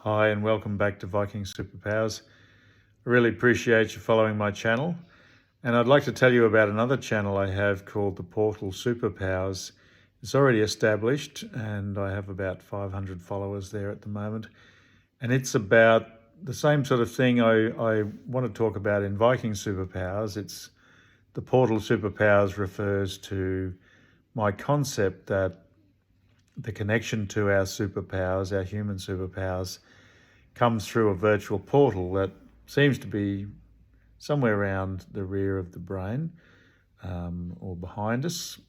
Hi and welcome back to Viking Superpowers. I really appreciate you following my channel, and I'd like to tell you about another channel I have called the Portal Superpowers. It's already established and I have about 500 followers there at the moment, and it's about the same sort of thing I want to talk about in Viking Superpowers. It's the Portal Superpowers refers to my concept that the connection to our superpowers, our human superpowers, comes through a virtual portal that seems to be somewhere around the rear of the brain or behind us.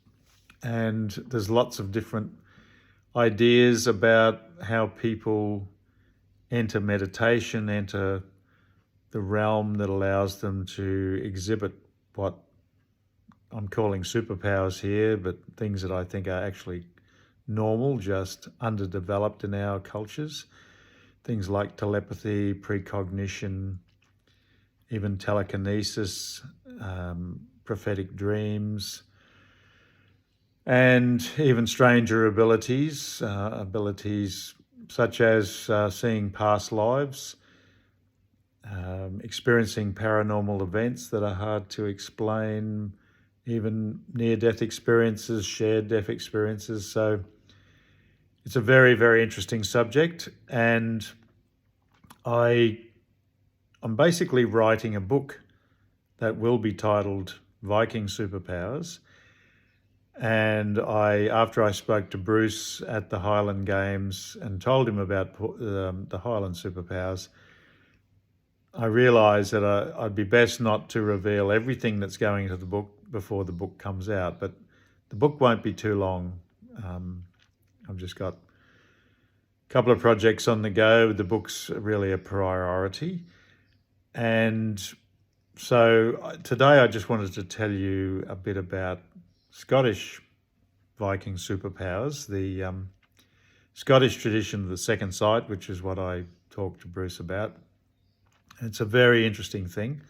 And there's lots of different ideas about how people enter meditation, enter the realm that allows them to exhibit what I'm calling superpowers here, but things that I think are actually normal, just underdeveloped in our cultures. Things like telepathy, precognition, even telekinesis, prophetic dreams, and even stranger abilities, abilities such as seeing past lives, experiencing paranormal events that are hard to explain, even near-death experiences, shared death experiences. So it's a very, very interesting subject, and I'm basically writing a book that will be titled Viking Superpowers. And after I spoke to Bruce at the Highland Games and told him about the Highland Superpowers, I realised that I'd be best not to reveal everything that's going into the book before the book comes out. But the book won't be too long. I've just got a couple of projects on the go. The book's really a priority. And so today I just wanted to tell you a bit about Scottish Viking superpowers, the Scottish tradition of the second sight, which is what I talked to Bruce about. It's a very interesting thing.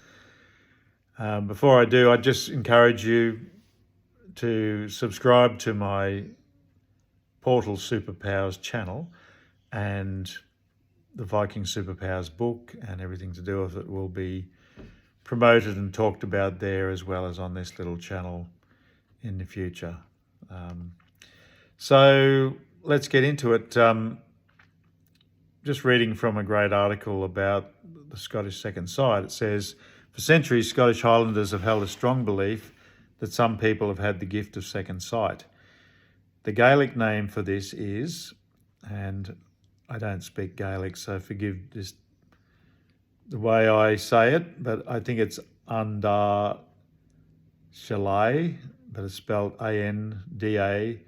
Before I do, I just encourage you to subscribe to my Portal Superpowers channel, and the Viking Superpowers book and everything to do with it will be promoted and talked about there as well as on this little channel in the future. So let's get into it. Just reading from a great article about the Scottish second sight. It says, for centuries, Scottish Highlanders have held a strong belief that some people have had the gift of second sight. The Gaelic name for this is, and I don't speak Gaelic, so forgive just the way I say it, but I think it's Andar Shalai, but it's spelled Andashealladh,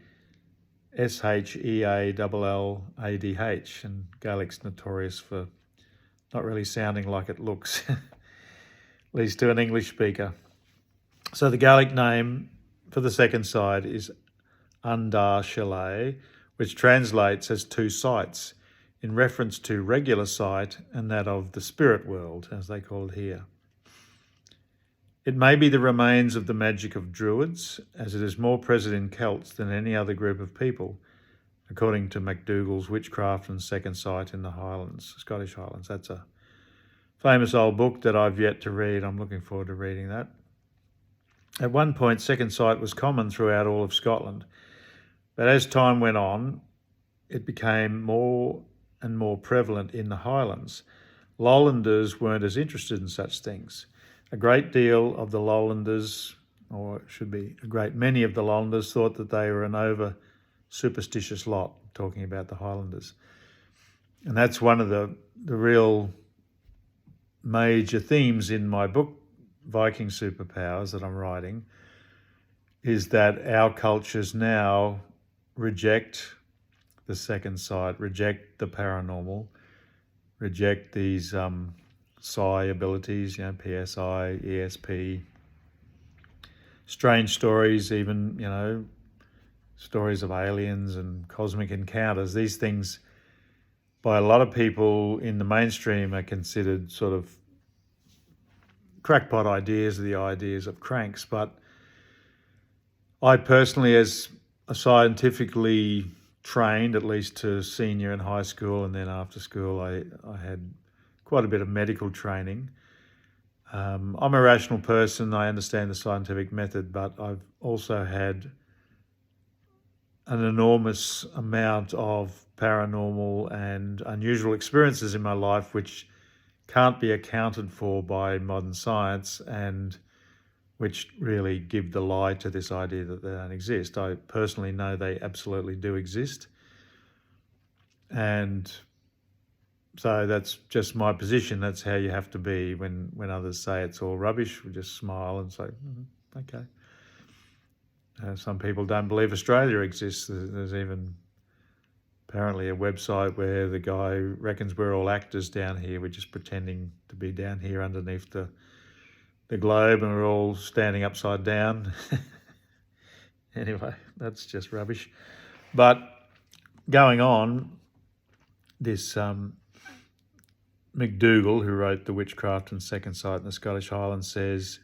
and Gaelic's notorious for not really sounding like it looks, at least to an English speaker. So the Gaelic name for the second sight is Andar Shalai, which translates as two sights, in reference to regular sight and that of the spirit world, as they call it here. It may be the remains of the magic of Druids, as it is more present in Celts than any other group of people, according to MacDougall's Witchcraft and Second Sight in the Highlands, Scottish Highlands. That's a famous old book that I've yet to read. I'm looking forward to reading that. At one point, second sight was common throughout all of Scotland, but as time went on, it became more and more prevalent in the Highlands. Lowlanders weren't as interested in such things. A great deal of the Lowlanders, or it should be a great many of the Lowlanders, thought that they were an over superstitious lot, talking about the Highlanders. And that's one of the real major themes in my book, Viking Superpowers, that I'm writing, is that our cultures now reject the second sight, reject the paranormal, reject these psi abilities, PSI, ESP, strange stories, even, stories of aliens and cosmic encounters. These things, by a lot of people in the mainstream, are considered sort of crackpot ideas, the ideas of cranks. But I personally, as a scientifically trained at least to senior in high school, and then after school I had quite a bit of medical training. I'm a rational person. I understand the scientific method, but I've also had an enormous amount of paranormal and unusual experiences in my life which can't be accounted for by modern science, and which really give the lie to this idea that they don't exist. I personally know they absolutely do exist. And so that's just my position. That's how you have to be when others say it's all rubbish. We just smile and say, okay. Some people don't believe Australia exists. There's even apparently a website where the guy reckons we're all actors down here. We're just pretending to be down here underneath the globe, and we're all standing upside down. Anyway, that's just rubbish. But going on, this McDougall, who wrote The Witchcraft and Second Sight in the Scottish Highlands, says,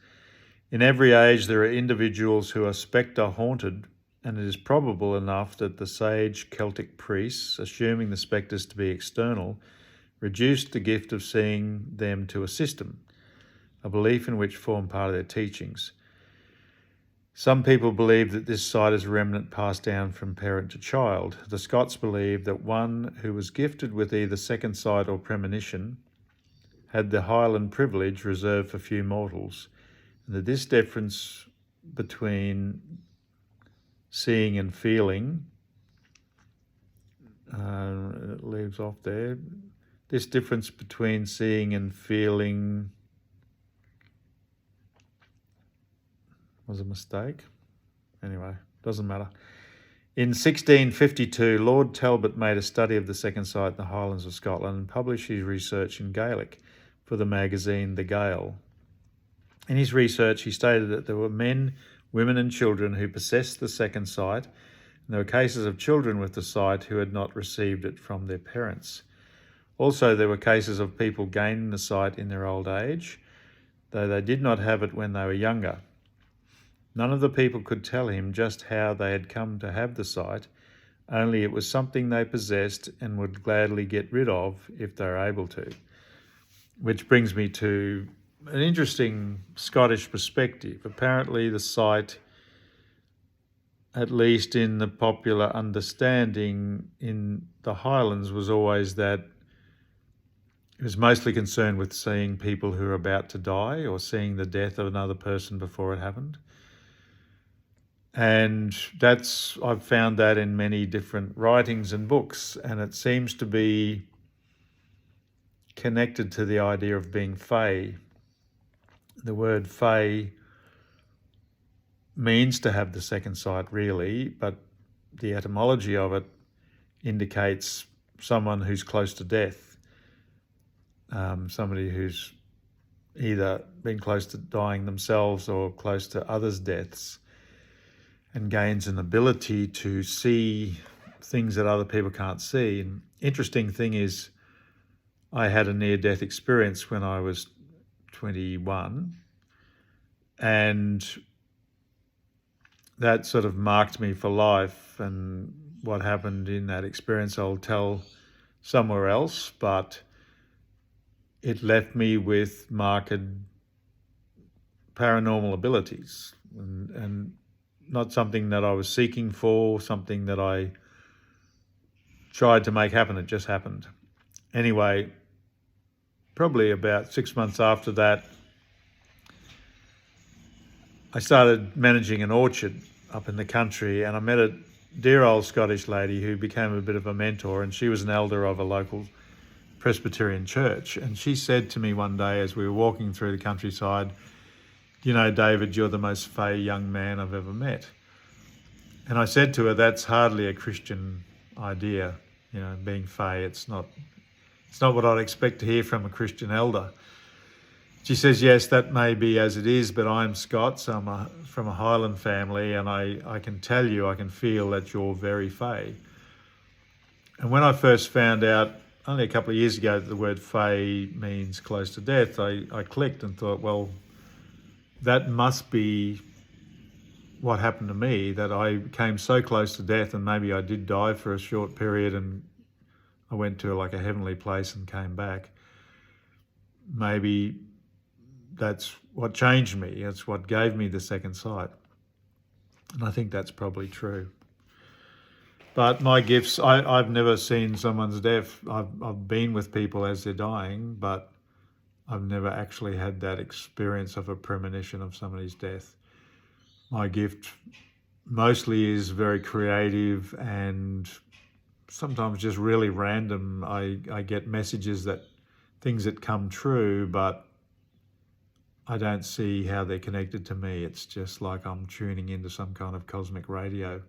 "In every age there are individuals who are spectre-haunted, and it is probable enough that the sage Celtic priests, assuming the spectres to be external, reduced the gift of seeing them to a system, a belief in which formed part of their teachings. Some people believe that this sight is a remnant passed down from parent to child. The Scots believe that one who was gifted with either second sight or premonition had the Highland privilege reserved for few mortals, and that this difference between seeing and feeling, it leaves off there, this difference between seeing and feeling was a mistake. Anyway, doesn't matter. In 1652, Lord Talbot made a study of the second sight in the Highlands of Scotland and published his research in Gaelic for the magazine The Gale. In his research, he stated that there were men, women and children who possessed the second sight, and there were cases of children with the sight who had not received it from their parents. Also, there were cases of people gaining the sight in their old age, though they did not have it when they were younger. None of the people could tell him just how they had come to have the sight, only it was something they possessed and would gladly get rid of if they were able to. Which brings me to an interesting Scottish perspective. Apparently the sight, at least in the popular understanding in the Highlands, was always that it was mostly concerned with seeing people who are about to die or seeing the death of another person before it happened. And I've found that in many different writings and books, and it seems to be connected to the idea of being fae. The word fae means to have the second sight, really, but the etymology of it indicates someone who's close to death, somebody who's either been close to dying themselves or close to others' deaths, and gains an ability to see things that other people can't see. And interesting thing is, I had a near-death experience when I was 21, and that sort of marked me for life. And what happened in that experience I'll tell somewhere else, but it left me with marked paranormal abilities, and not something that I was seeking for, something that I tried to make happen. It just happened. Anyway, probably about 6 months after that, I started managing an orchard up in the country, and I met a dear old Scottish lady who became a bit of a mentor, and she was an elder of a local Presbyterian church. And she said to me one day as we were walking through the countryside, "You know, David, you're the most fey young man I've ever met." And I said to her, "That's hardly a Christian idea, being fey. It's not what I'd expect to hear from a Christian elder." She says, "Yes, that may be as it is, but I'm Scots. I'm from a Highland family, and I can tell you, I can feel that you're very fey." And when I first found out, only a couple of years ago, that the word fey means close to death, I clicked and thought, well, that must be what happened to me, that I came so close to death, and maybe I did die for a short period and I went to like a heavenly place and came back. Maybe that's what changed me. That's what gave me the second sight. And I think that's probably true. But my gifts, I've never seen someone's death. I've been with people as they're dying, but I've never actually had that experience of a premonition of somebody's death. My gift mostly is very creative and sometimes just really random. I get messages, that things that come true, but I don't see how they're connected to me. It's just like I'm tuning into some kind of cosmic radio.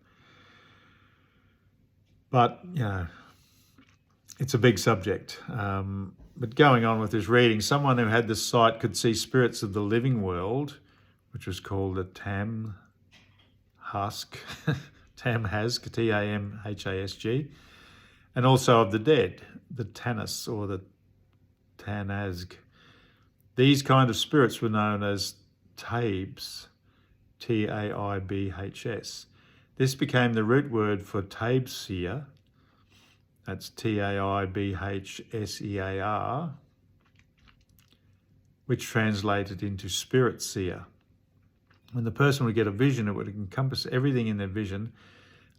But, it's a big subject. But going on with this reading, someone who had this sight could see spirits of the living world, which was called a Tamhasg, Tamhasg, Tamhasg, and also of the dead, the Tanis or the Tanasg. These kind of spirits were known as Taibs, Taibhs. This became the root word for Taibseer, that's Taibhsear, which translated into spirit seer. When the person would get a vision, it would encompass everything in their vision,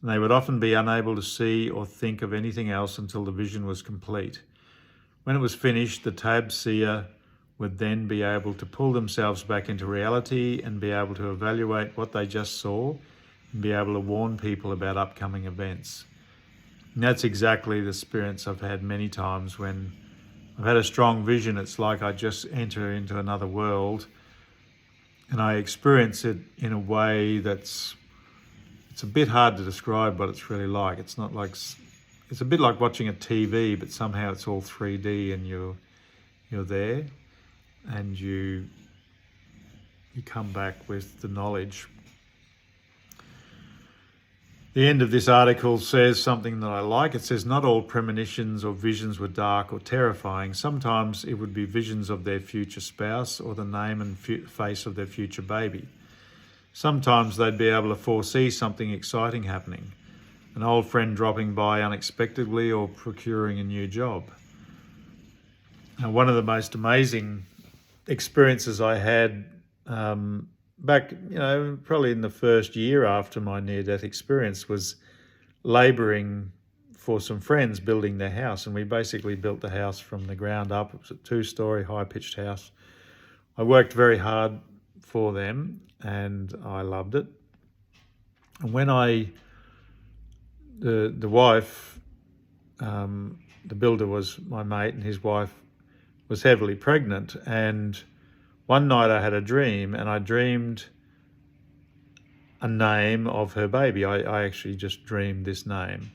and they would often be unable to see or think of anything else until the vision was complete. When it was finished, the Taibseer would then be able to pull themselves back into reality and be able to evaluate what they just saw and be able to warn people about upcoming events. And that's exactly the experience I've had many times when I've had a strong vision. It's like I just enter into another world and I experience it in a way it's a bit hard to describe what it's really like. It's not like, it's a bit like watching a TV, but somehow it's all 3D and you're there and you come back with the knowledge. The end of this article says something that I like. It says, not all premonitions or visions were dark or terrifying. Sometimes it would be visions of their future spouse or the name and face of their future baby. Sometimes they'd be able to foresee something exciting happening, an old friend dropping by unexpectedly or procuring a new job. Now, one of the most amazing experiences I had back, probably in the first year after my near-death experience was labouring for some friends building their house. And we basically built the house from the ground up. It was a 2-storey high-pitched house. I worked very hard for them and I loved it. And when the wife, the builder was my mate, and his wife was heavily pregnant, and one night I had a dream, and I dreamed a name of her baby. I actually just dreamed this name.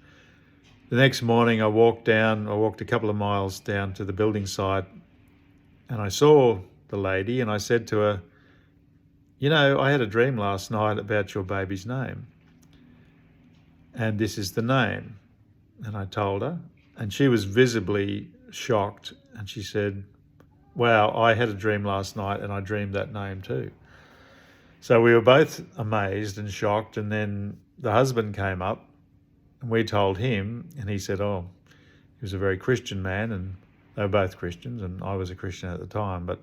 The next morning I walked a couple of miles down to the building site, and I saw the lady, and I said to her, I had a dream last night about your baby's name, and this is the name. And I told her, and she was visibly shocked, and she said, wow, I had a dream last night and I dreamed that name too. So we were both amazed and shocked, and then the husband came up and we told him, and he said, he was a very Christian man, and they were both Christians and I was a Christian at the time, but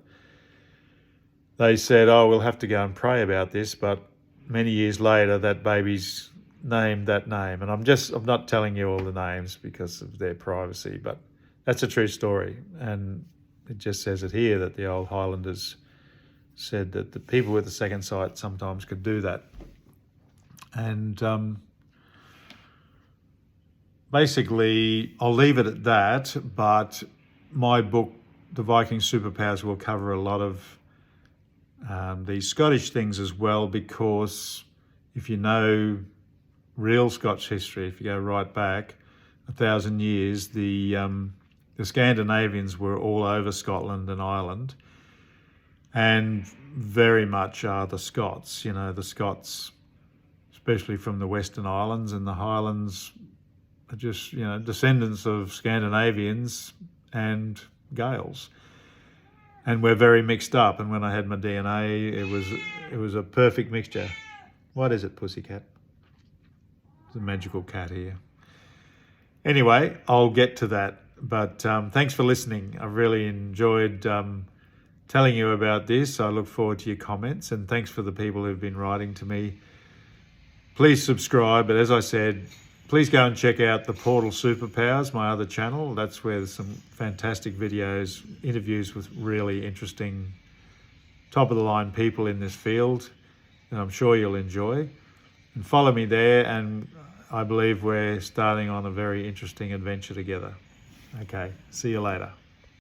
they said, we'll have to go and pray about this. But many years later, that baby's named that name. And I'm not telling you all the names because of their privacy, but that's a true story. And it just says it here that the old Highlanders said that the people with the second sight sometimes could do that. And basically, I'll leave it at that, but my book, The Viking Superpowers, will cover a lot of these Scottish things as well, because if you know real Scotch history, if you go right back 1,000 years, the Scandinavians were all over Scotland and Ireland, and very much are the Scots. The Scots, especially from the Western Islands and the Highlands, are just, descendants of Scandinavians and Gaels. And we're very mixed up. And when I had my DNA, it was a perfect mixture. What is it, pussycat? It's a magical cat here. Anyway, I'll get to that. But thanks for listening. I really enjoyed telling you about this. I look forward to your comments, and thanks for the people who've been writing to me. Please subscribe, but as I said, please go and check out the Portal Superpowers, my other channel. That's where there's some fantastic videos, interviews with really interesting, top-of-the-line people in this field, and I'm sure you'll enjoy. And follow me there, and I believe we're starting on a very interesting adventure together. Okay, see you later.